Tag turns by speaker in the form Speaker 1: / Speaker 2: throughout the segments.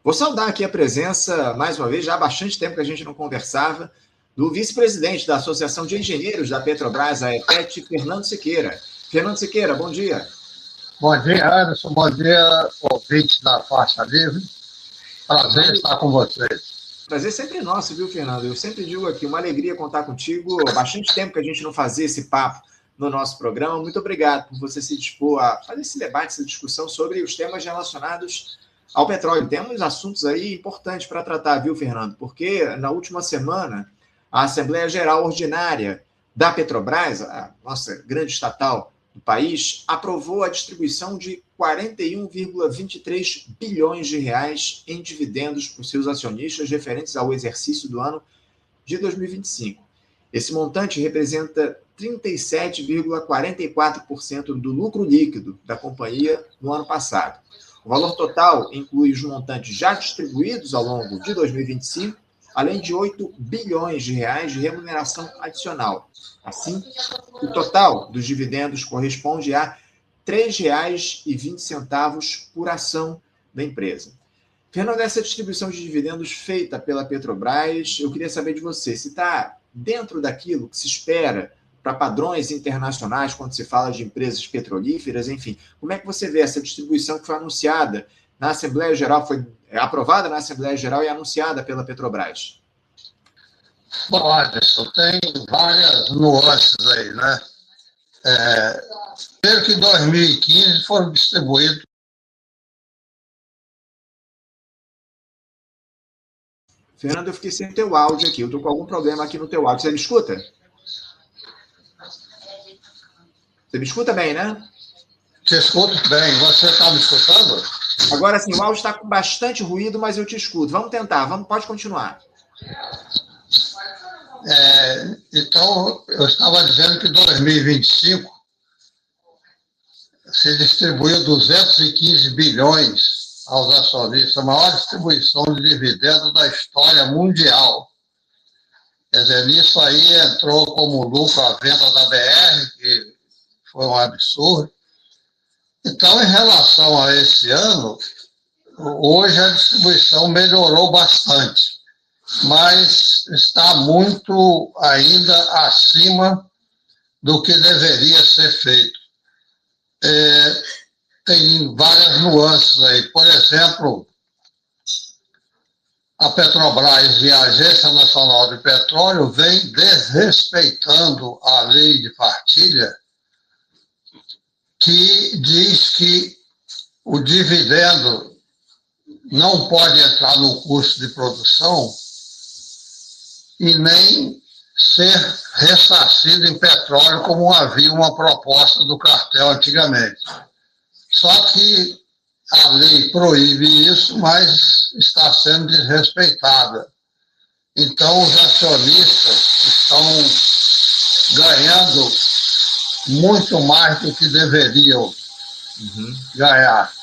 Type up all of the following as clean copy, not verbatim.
Speaker 1: Vou saudar aqui a presença, mais uma vez, já há bastante tempo que a gente não conversava, do vice-presidente da Associação de Engenheiros da Petrobras, a EPET, Fernando Siqueira. Fernando Siqueira, bom dia.
Speaker 2: Bom dia, Anderson. Bom dia, ouvintes da Faixa Livre. Prazer estar com vocês.
Speaker 1: Prazer sempre nosso, viu, Fernando? Eu sempre digo aqui, uma alegria contar contigo. Há bastante tempo que a gente não fazia esse papo no nosso programa. Muito obrigado por você se dispor a fazer esse debate, essa discussão sobre os temas relacionados ao petróleo. Temos assuntos aí importantes para tratar, viu, Fernando? Porque na última semana, a Assembleia Geral Ordinária da Petrobras, a nossa grande estatal do país, aprovou a distribuição de 41,23 bilhões de reais em dividendos para os seus acionistas referentes ao exercício do ano de 2025. Esse montante representa 37,44% do lucro líquido da companhia no ano passado. O valor total inclui os montantes já distribuídos ao longo de 2025, além de 8 bilhões de reais de remuneração adicional. Assim, o total dos dividendos corresponde a R$ 3,20 por ação da empresa. Fernando, essa distribuição de dividendos feita pela Petrobras, eu queria saber de você, se está dentro daquilo que se espera para padrões internacionais, quando se fala de empresas petrolíferas, enfim. Como é que você vê essa distribuição que foi anunciada na Assembleia Geral, foi aprovada na Assembleia Geral e anunciada pela Petrobras?
Speaker 2: Bom, Anderson, tem várias nuances aí, né? Primeiro que em 2015 foram distribuídos.
Speaker 1: Fernando, eu fiquei sem teu áudio aqui. Eu estou com algum problema aqui no teu áudio. Você me escuta? Você me escuta bem, né?
Speaker 2: Te escuto bem. Você está me escutando?
Speaker 1: Agora sim, o áudio está com bastante ruído, mas eu te escuto. Vamos tentar, pode continuar.
Speaker 2: Então, eu estava dizendo que em 2025 se distribuiu 215 bilhões aos acionistas, a maior distribuição de dividendos da história mundial. Quer dizer, nisso aí entrou como lucro a venda da BR, que foi um absurdo. Então, em relação a esse ano, hoje a distribuição melhorou bastante, mas está muito ainda acima do que deveria ser feito. Tem várias nuances aí. Por exemplo, a Petrobras e a Agência Nacional de Petróleo vem desrespeitando a lei de partilha, que diz que o dividendo não pode entrar no custo de produção e nem ser ressarcido em petróleo, como havia uma proposta do cartel antigamente. Só que a lei proíbe isso, mas está sendo desrespeitada. Então, os acionistas estão ganhando muito mais do que deveriam ganhar.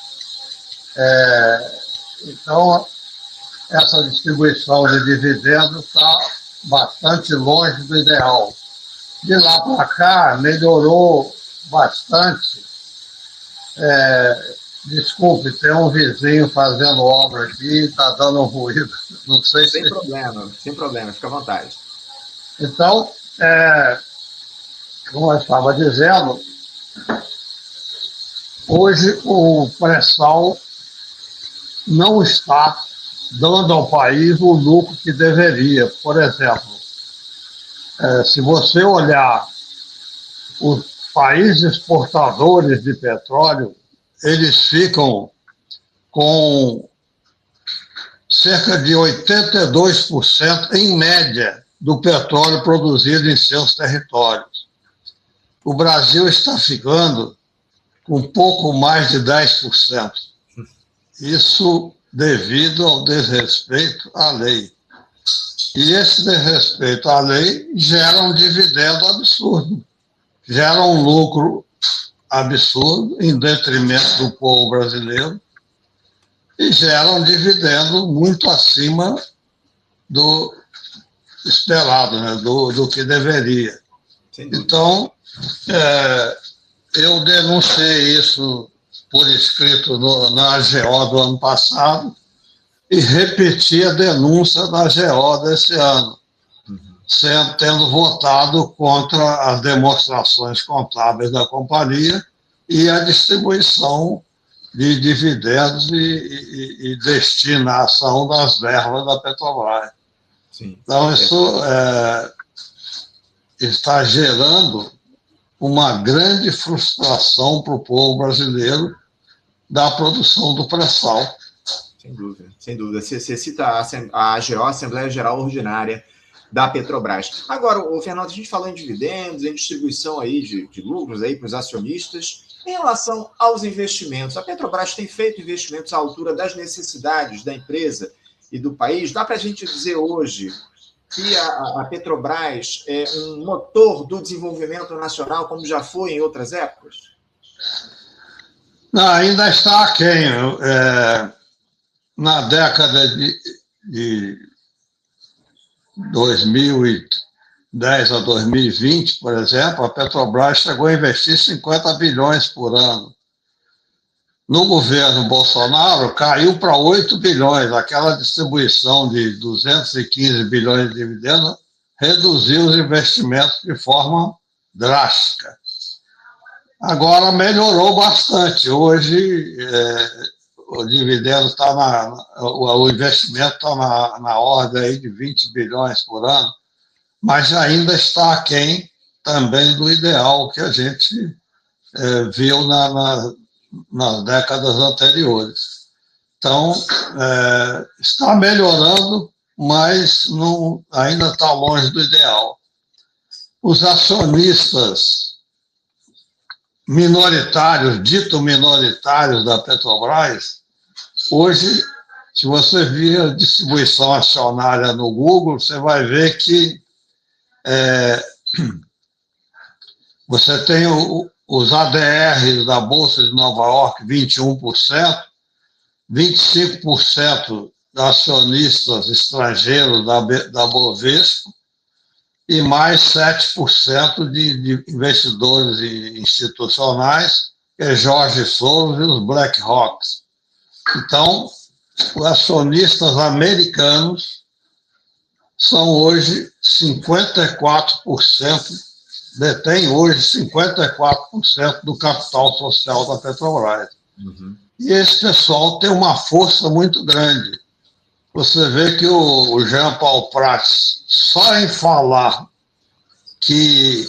Speaker 2: Então, essa distribuição de dividendos está bastante longe do ideal. De lá para cá, melhorou bastante. Desculpe, tem um vizinho fazendo obra aqui, está dando um ruído. Não sei
Speaker 1: sem problema, fica à vontade.
Speaker 2: Então, como eu estava dizendo, hoje o pré-sal não está dando ao país o lucro que deveria. Por exemplo, se você olhar os países exportadores de petróleo, eles ficam com cerca de 82% em média do petróleo produzido em seus territórios. O Brasil está ficando com um pouco mais de 10%. Isso devido ao desrespeito à lei. E esse desrespeito à lei gera um dividendo absurdo, gera um lucro absurdo em detrimento do povo brasileiro e gera um dividendo muito acima do esperado, né, do que deveria. Então, eu denunciei isso por escrito na AGO do ano passado e repeti a denúncia da AGO desse ano, tendo votado contra as demonstrações contábeis da companhia e a distribuição de dividendos e destinação das verbas da Petrobras. Sim. Então, isso está gerando uma grande frustração para o povo brasileiro da produção do pré-sal.
Speaker 1: Sem dúvida, sem dúvida. Você cita a AGO, Assembleia Geral Ordinária da Petrobras. Agora, Fernando, a gente falou em dividendos, em distribuição aí de lucros aí para os acionistas. Em relação aos investimentos, a Petrobras tem feito investimentos à altura das necessidades da empresa e do país? Dá para a gente dizer hoje que a Petrobras é um motor do desenvolvimento nacional, como já foi em outras épocas?
Speaker 2: Não, ainda está aquém. Na década de 2010 a 2020, por exemplo, a Petrobras chegou a investir 50 bilhões por ano. No governo Bolsonaro, caiu para 8 bilhões. Aquela distribuição de 215 bilhões de dividendos reduziu os investimentos de forma drástica. Agora melhorou bastante. Hoje, o dividendo está o investimento está na ordem aí de 20 bilhões por ano, mas ainda está aquém também do ideal que a gente viu nas décadas anteriores. Então, está melhorando, mas ainda está longe do ideal. Os acionistas minoritários, dito minoritários da Petrobras, hoje, se você vir a distribuição acionária no Google, você vai ver que você tem os ADRs da Bolsa de Nova York, 21%, 25% de acionistas estrangeiros da Bovespa e mais 7% de investidores institucionais, que é Jorge Soros e os BlackRocks. Então, os acionistas americanos são hoje 54%, detêm hoje 54% do capital social da Petrobras. Uhum. E esse pessoal tem uma força muito grande. Você vê que o Jean Paul Prats, só em falar que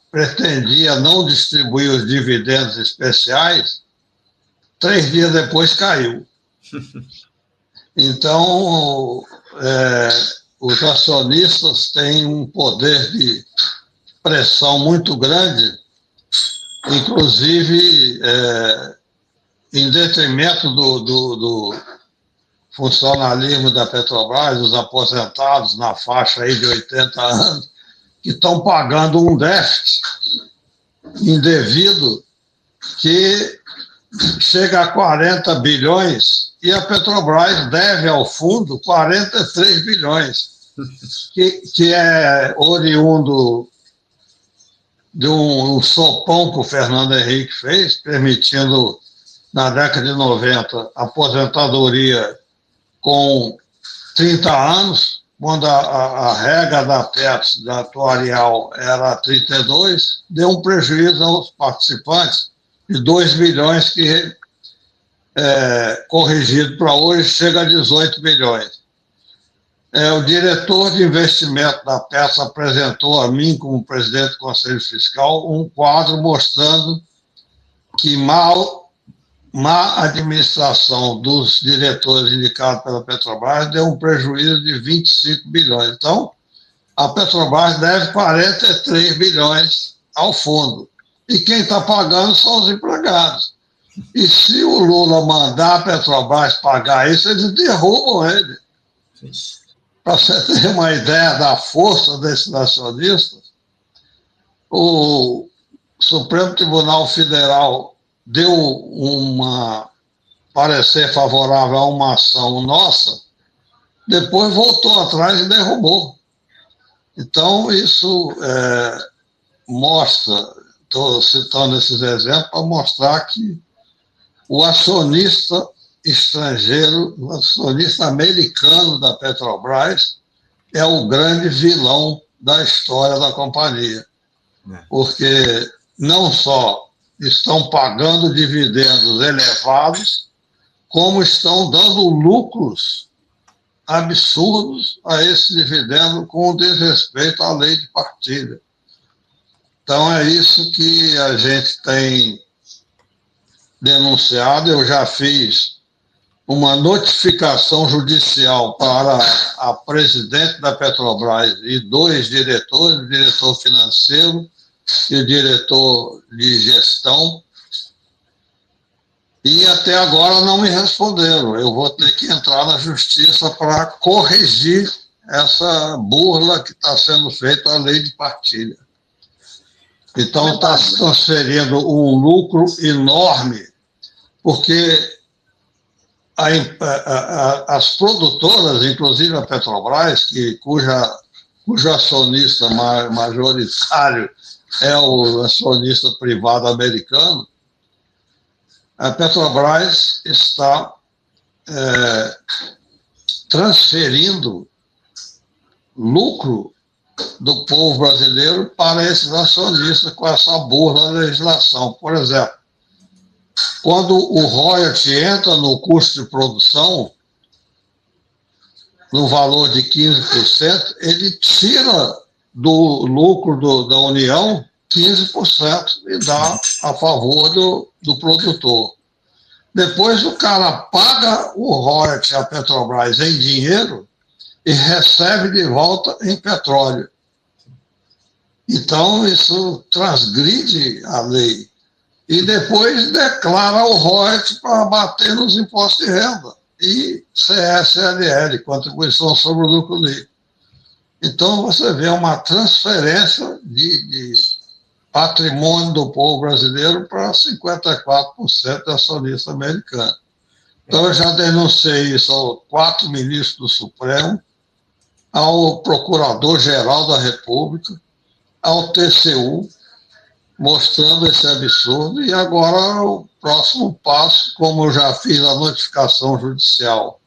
Speaker 2: pretendia não distribuir os dividendos especiais, 3 dias depois caiu. Então, os acionistas têm um poder de pressão muito grande, inclusive em detrimento do funcionalismo da Petrobras, os aposentados na faixa aí de 80 anos, que estão pagando um déficit indevido que chega a 40 bilhões e a Petrobras deve ao fundo 43 bilhões, que é oriundo de um sopão que o Fernando Henrique fez, permitindo, na década de 90, aposentadoria com 30 anos, quando a regra da Petros, da atuarial, era 32, deu um prejuízo aos participantes de 2 bilhões, que, corrigido para hoje, chega a 18 bilhões. O diretor de investimento da Petros apresentou a mim, como presidente do Conselho Fiscal, um quadro mostrando que má administração dos diretores indicados pela Petrobras deu um prejuízo de 25 bilhões. Então, a Petrobras deve 43 bilhões ao fundo. E quem está pagando são os empregados. E se o Lula mandar a Petrobras pagar isso, eles derrubam ele. Para você ter uma ideia da força desses acionistas, o Supremo Tribunal Federal deu parecer favorável a uma ação nossa, depois voltou atrás e derrubou. Então, isso mostra estou citando esses exemplos para mostrar que o acionista estrangeiro, o acionista americano da Petrobras é o grande vilão da história da companhia, porque não só estão pagando dividendos elevados, como estão dando lucros absurdos a esse dividendo com desrespeito à lei de partilha. Então, é isso que a gente tem denunciado. Eu já fiz uma notificação judicial para a presidente da Petrobras e 2 diretores, o diretor financeiro e o diretor de gestão, e até agora não me responderam. Eu vou ter que entrar na justiça para corrigir essa burla que está sendo feita à lei de partilha. Então, está se transferindo um lucro enorme, porque as produtoras, inclusive a Petrobras, cujo acionista majoritário é o acionista privado americano, a Petrobras está transferindo lucro do povo brasileiro para esses acionistas com essa burla legislação. Por exemplo, quando o royalty entra no custo de produção, no valor de 15%, ele tira do lucro da União 15% e dá a favor do produtor. Depois o cara paga o royalty à Petrobras em dinheiro e recebe de volta em petróleo. Então, isso transgride a lei. E depois declara o royalty para bater nos impostos de renda e CSLL, Contribuição sobre o Lucro Líquido. Então, você vê uma transferência de patrimônio do povo brasileiro para 54% da acionista americana. Então, eu já denunciei isso aos 4 ministros do Supremo, ao Procurador-Geral da República, ao TCU, mostrando esse absurdo, e agora o próximo passo, como eu já fiz a notificação judicial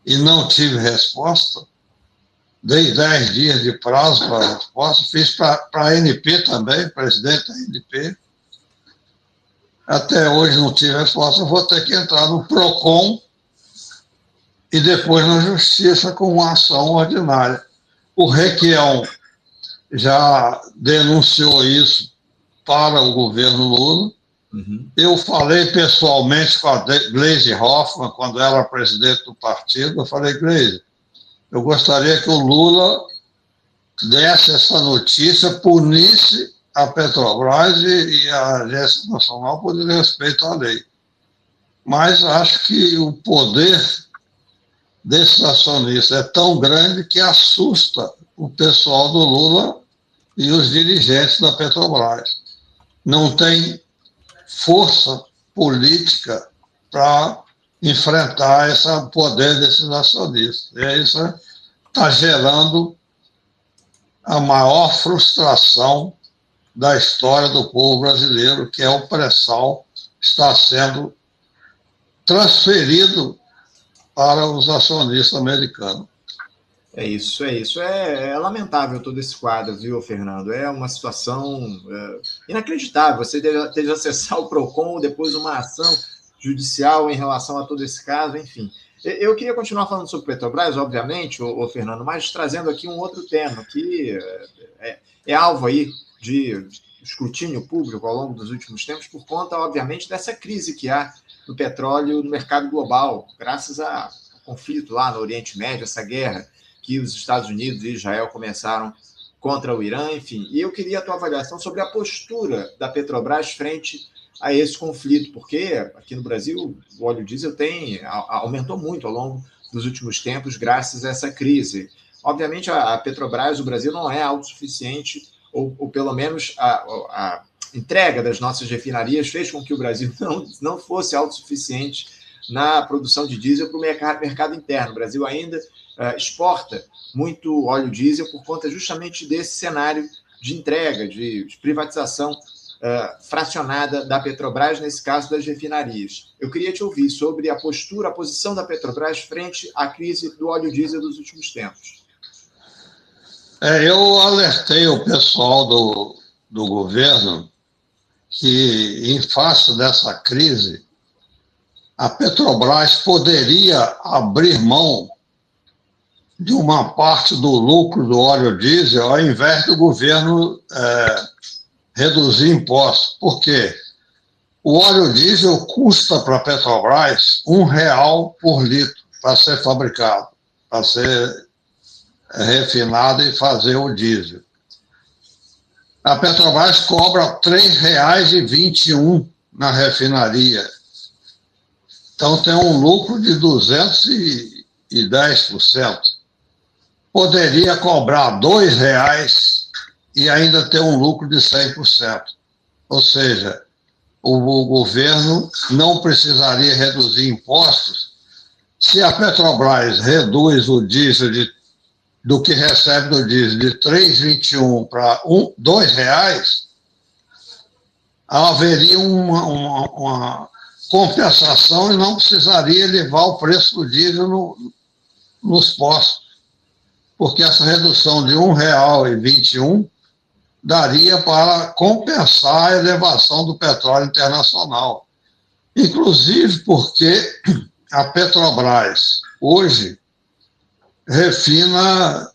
Speaker 2: e não tive resposta, dei 10 dias de prazo para a resposta, fiz para a ANP também, presidente da ANP, até hoje não tive resposta, eu vou ter que entrar no PROCON e depois na Justiça com uma ação ordinária. O Requião já denunciou isso para o governo Lula. Eu falei pessoalmente com a Gleisi Hoffmann, quando ela era presidente do partido, eu falei, Gleisi, eu gostaria que o Lula desse essa notícia, punisse a Petrobras e a Agência Nacional por respeito à lei. Mas acho que o poder desses acionistas é tão grande que assusta o pessoal do Lula e os dirigentes da Petrobras. Não tem força política para enfrentar esse poder desses acionistas. E isso está gerando a maior frustração da história do povo brasileiro, que é o pré-sal está sendo transferido para os acionistas americanos.
Speaker 1: É isso, é isso. É lamentável todo esse quadro, viu, Fernando? É uma situação inacreditável. Você teve de acessar o PROCON, depois uma ação judicial em relação a todo esse caso, enfim. Eu queria continuar falando sobre Petrobras, obviamente, Fernando, mas trazendo aqui um outro tema que é alvo aí de escrutínio público ao longo dos últimos tempos, por conta, obviamente, dessa crise que há no petróleo no mercado global, graças ao conflito lá no Oriente Médio, essa guerra que os Estados Unidos e Israel começaram contra o Irã, enfim. E eu queria a tua avaliação sobre a postura da Petrobras frente a esse conflito, porque aqui no Brasil o óleo diesel aumentou muito ao longo dos últimos tempos graças a essa crise. Obviamente a Petrobras, o Brasil não é autossuficiente, ou pelo menos a entrega das nossas refinarias fez com que o Brasil não fosse autossuficiente na produção de diesel para o mercado interno. O Brasil ainda exporta muito óleo diesel por conta justamente desse cenário de entrega, de privatização fracionada da Petrobras, nesse caso das refinarias. Eu queria te ouvir sobre a postura, a posição da Petrobras frente à crise do óleo diesel dos últimos tempos.
Speaker 2: Eu alertei o pessoal do governo que, em face dessa crise, a Petrobras poderia abrir mão de uma parte do lucro do óleo diesel ao invés do governo reduzir impostos. Por quê? O óleo diesel custa para a Petrobras R$ 1 por litro para ser fabricado, para ser refinado e fazer o diesel. A Petrobras cobra R$ 3,21 na refinaria. Então tem um lucro de 210%. Poderia cobrar R$ 2,00 e ainda ter um lucro de 100%. Ou seja, o governo não precisaria reduzir impostos. Se a Petrobras reduz o diesel do que recebe do diesel de R$ 3,21 para R$ 2,00, haveria uma compensação e não precisaria elevar o preço do diesel nos postos, porque essa redução de R$ 1,21 daria para compensar a elevação do petróleo internacional. Inclusive porque a Petrobras hoje refina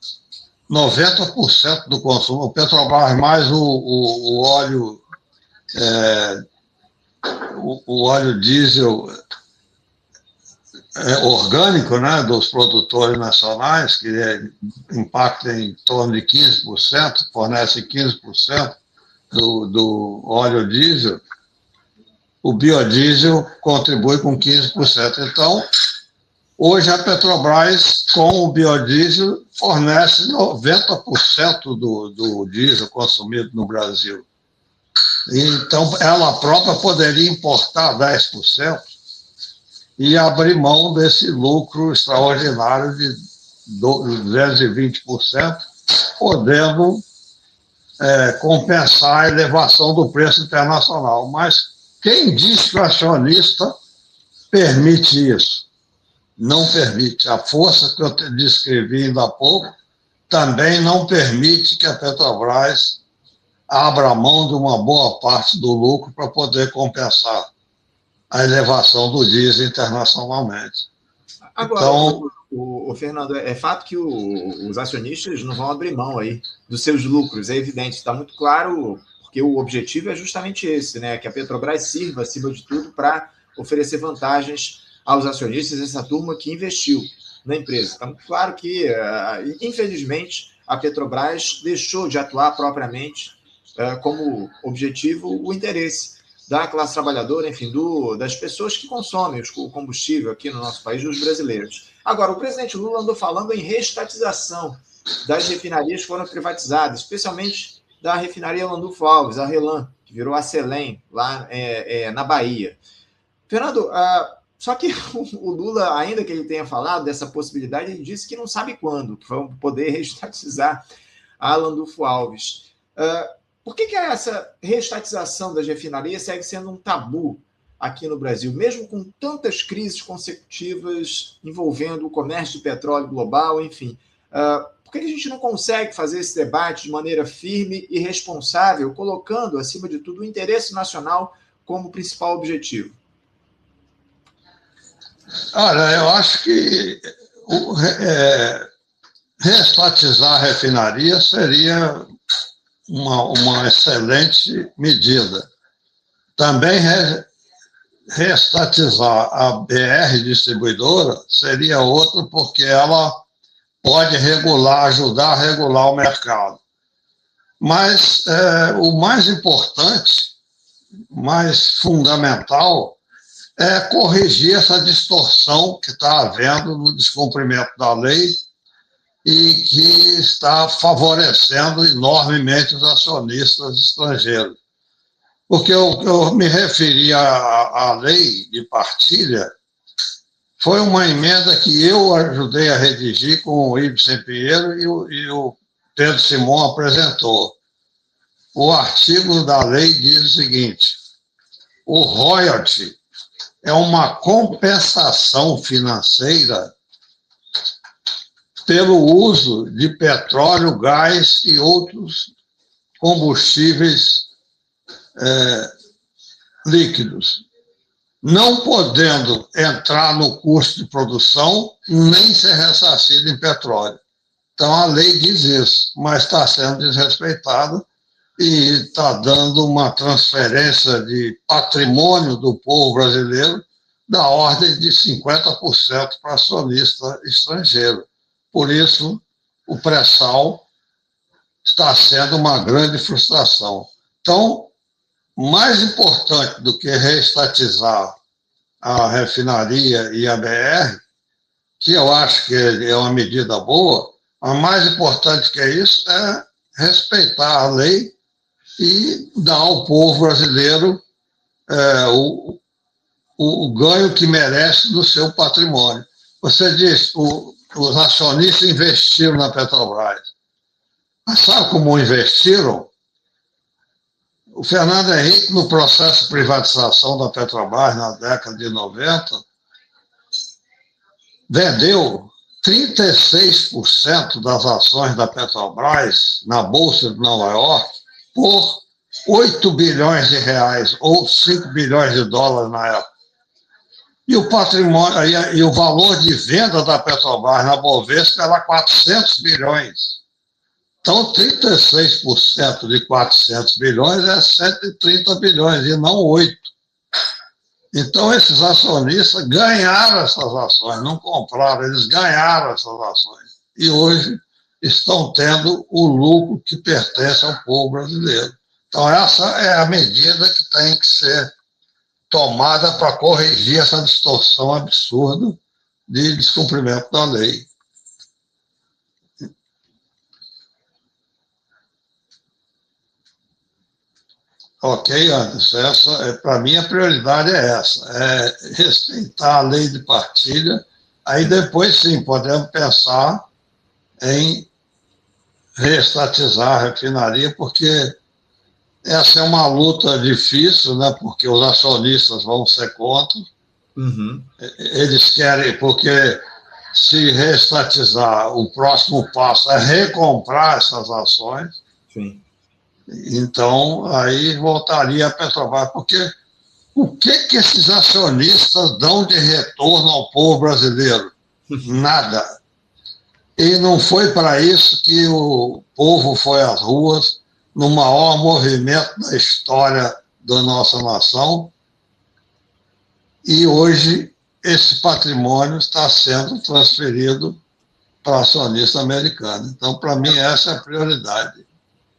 Speaker 2: 90% do consumo. O Petrobras mais o óleo, o óleo diesel orgânico, né, dos produtores nacionais, que impacta em torno de 15%, fornece 15% do óleo diesel. O biodiesel contribui com 15%. Então, hoje a Petrobras, com o biodiesel, fornece 90% do diesel consumido no Brasil. Então, ela própria poderia importar 10% e abrir mão desse lucro extraordinário de 220%, podendo compensar a elevação do preço internacional. Mas quem diz que o acionista permite isso? Não permite. A força que eu descrevi ainda há pouco também não permite que a Petrobras abra mão de uma boa parte do lucro para poder compensar a elevação do diesel internacionalmente.
Speaker 1: Agora, então, Fernando, é fato que os acionistas não vão abrir mão aí dos seus lucros, é evidente, está muito claro, porque o objetivo é justamente esse, né? Que a Petrobras sirva, acima de tudo, para oferecer vantagens aos acionistas, essa turma que investiu na empresa. Está muito claro que, infelizmente, a Petrobras deixou de atuar propriamente como objetivo o interesse da classe trabalhadora, enfim, das pessoas que consomem o combustível aqui no nosso país, dos brasileiros. Agora, o presidente Lula andou falando em reestatização das refinarias que foram privatizadas, especialmente da refinaria Landulfo Alves, a RLAM, que virou a Selem, lá na Bahia. Fernando, só que o Lula, ainda que ele tenha falado dessa possibilidade, ele disse que não sabe quando, que vão poder reestatizar a Landulfo Alves. Por que essa reestatização das refinarias segue sendo um tabu aqui no Brasil, mesmo com tantas crises consecutivas envolvendo o comércio de petróleo global, enfim? Por que a gente não consegue fazer esse debate de maneira firme e responsável, colocando, acima de tudo, o interesse nacional como principal objetivo?
Speaker 2: Olha, eu acho que reestatizar a refinaria seria uma excelente medida. Também reestatizar a BR Distribuidora seria outra, porque ela pode ajudar a regular o mercado. Mas o mais importante, mais fundamental, é corrigir essa distorção que está havendo no descumprimento da lei e que está favorecendo enormemente os acionistas estrangeiros. Porque eu me referi à lei de partilha, foi uma emenda que eu ajudei a redigir com o Ibsen Pinheiro e o Pedro Simão apresentou. o artigo da lei diz o seguinte: o royalty é uma compensação financeira pelo uso de petróleo, gás e outros combustíveis líquidos, não podendo entrar no custo de produção nem ser ressarcido em petróleo. Então, a lei diz isso, mas está sendo desrespeitada e está dando uma transferência de patrimônio do povo brasileiro da ordem de 50% para acionista estrangeiro. Por isso, o pré-sal está sendo uma grande frustração. Então, mais importante do que reestatizar a refinaria e a BR, que eu acho que é uma medida boa, a mais importante que isso é respeitar a lei e dar ao povo brasileiro o ganho que merece do seu patrimônio. Você diz, os acionistas investiram na Petrobras. Mas sabe como investiram? O Fernando Henrique, no processo de privatização da Petrobras na década de 90, vendeu 36% das ações da Petrobras na Bolsa de Nova York por 8 bilhões de reais, ou 5 bilhões de dólares na época. E o patrimônio, e o valor de venda da Petrobras na Bovespa era 400 bilhões. Então, 36% de 400 bilhões é 130 bilhões, e não 8. Então, esses acionistas ganharam essas ações, não compraram, eles ganharam essas ações. E hoje estão tendo o lucro que pertence ao povo brasileiro. Então, essa é a medida que tem que ser tomada para corrigir essa distorção absurda de descumprimento da lei. Ok, Anderson, essa, para mim, a prioridade é essa, é respeitar a lei de partilha. Aí depois, sim, podemos pensar em reestatizar a refinaria, porque essa é uma luta difícil, né? Porque os acionistas vão ser contra.
Speaker 1: Uhum.
Speaker 2: Eles querem, porque se reestatizar, o próximo passo é recomprar essas ações.
Speaker 1: Sim.
Speaker 2: Então, aí voltaria a Petrobras, porque o que esses acionistas dão de retorno ao povo brasileiro? Nada. E não foi para isso que o povo foi às ruas, no maior movimento da história da nossa nação, e hoje esse patrimônio está sendo transferido para acionista americano. Então, para mim, essa é a prioridade.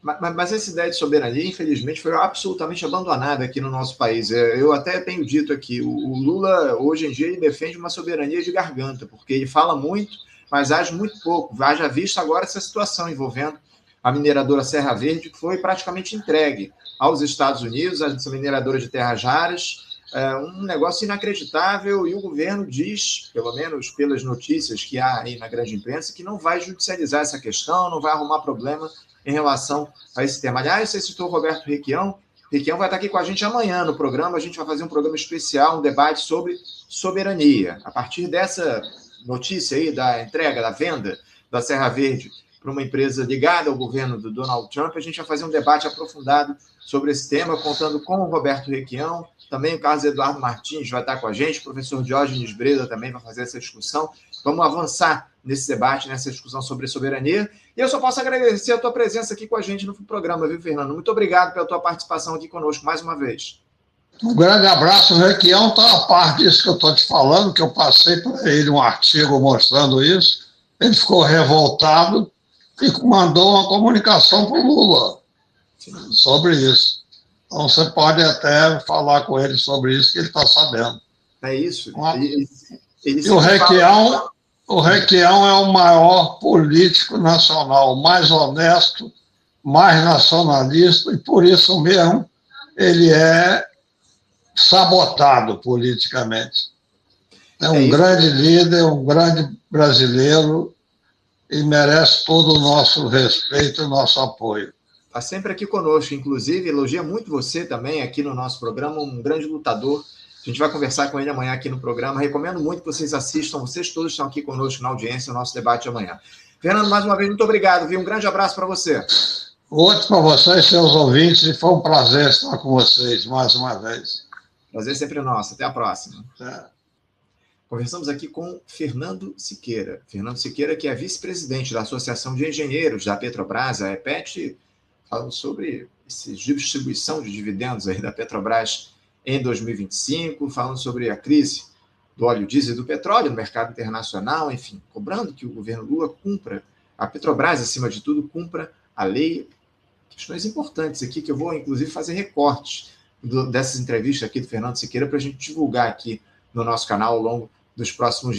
Speaker 1: Mas essa ideia de soberania, infelizmente, foi absolutamente abandonada aqui no nosso país. Eu até tenho dito aqui, o Lula, hoje em dia, ele defende uma soberania de garganta, porque ele fala muito, mas age muito pouco. Haja visto agora essa situação envolvendo a mineradora Serra Verde, que foi praticamente entregue aos Estados Unidos, essa mineradora de terras raras, um negócio inacreditável, e o governo diz, pelo menos pelas notícias que há aí na grande imprensa, que não vai judicializar essa questão, não vai arrumar problema em relação a esse tema. Aliás, você citou o Roberto Requião. Requião vai estar aqui com a gente amanhã no programa. A gente vai fazer um programa especial, um debate sobre soberania. A partir dessa notícia aí da entrega, da venda da Serra Verde para uma empresa ligada ao governo do Donald Trump, a gente vai fazer um debate aprofundado sobre esse tema, contando com o Roberto Requião, também o Carlos Eduardo Martins vai estar com a gente, o professor Diógenes Breda também vai fazer essa discussão. Vamos avançar nesse debate, nessa discussão sobre soberania. E eu só posso agradecer a tua presença aqui com a gente no programa, viu, Fernando? Muito obrigado pela tua participação aqui conosco mais uma vez.
Speaker 2: Um grande abraço, o Requião está a par disso que eu estou te falando, que eu passei para ele um artigo mostrando isso. Ele ficou revoltado e mandou uma comunicação para o Lula sobre isso. Então, você pode até falar com ele sobre isso, que ele está sabendo.
Speaker 1: É isso.
Speaker 2: E o Requião é o maior político nacional, mais honesto, mais nacionalista, e por isso mesmo ele é sabotado politicamente. É um grande líder, um grande brasileiro, e merece todo o nosso respeito e o nosso apoio.
Speaker 1: Está sempre aqui conosco, inclusive, elogia muito você também aqui no nosso programa, um grande lutador. A gente vai conversar com ele amanhã aqui no programa. Recomendo muito que vocês assistam, vocês todos estão aqui conosco na audiência, o nosso debate amanhã. Fernando, mais uma vez, muito obrigado, viu? Um grande abraço para você.
Speaker 2: Outro para vocês, seus ouvintes, e foi um prazer estar com vocês mais uma vez.
Speaker 1: Prazer sempre nosso. Até a próxima.
Speaker 2: É.
Speaker 1: Conversamos aqui com Fernando Siqueira. Fernando Siqueira, que é vice-presidente da Associação de Engenheiros da Petrobras, a EPET, falando sobre essa distribuição de dividendos aí da Petrobras em 2025, falando sobre a crise do óleo diesel e do petróleo no mercado internacional, enfim, cobrando que o governo Lula cumpra, a Petrobras, acima de tudo, cumpra a lei. Questões importantes aqui, que eu vou, inclusive, fazer recortes dessas entrevistas aqui do Fernando Siqueira para a gente divulgar aqui no nosso canal ao longo dos próximos dias.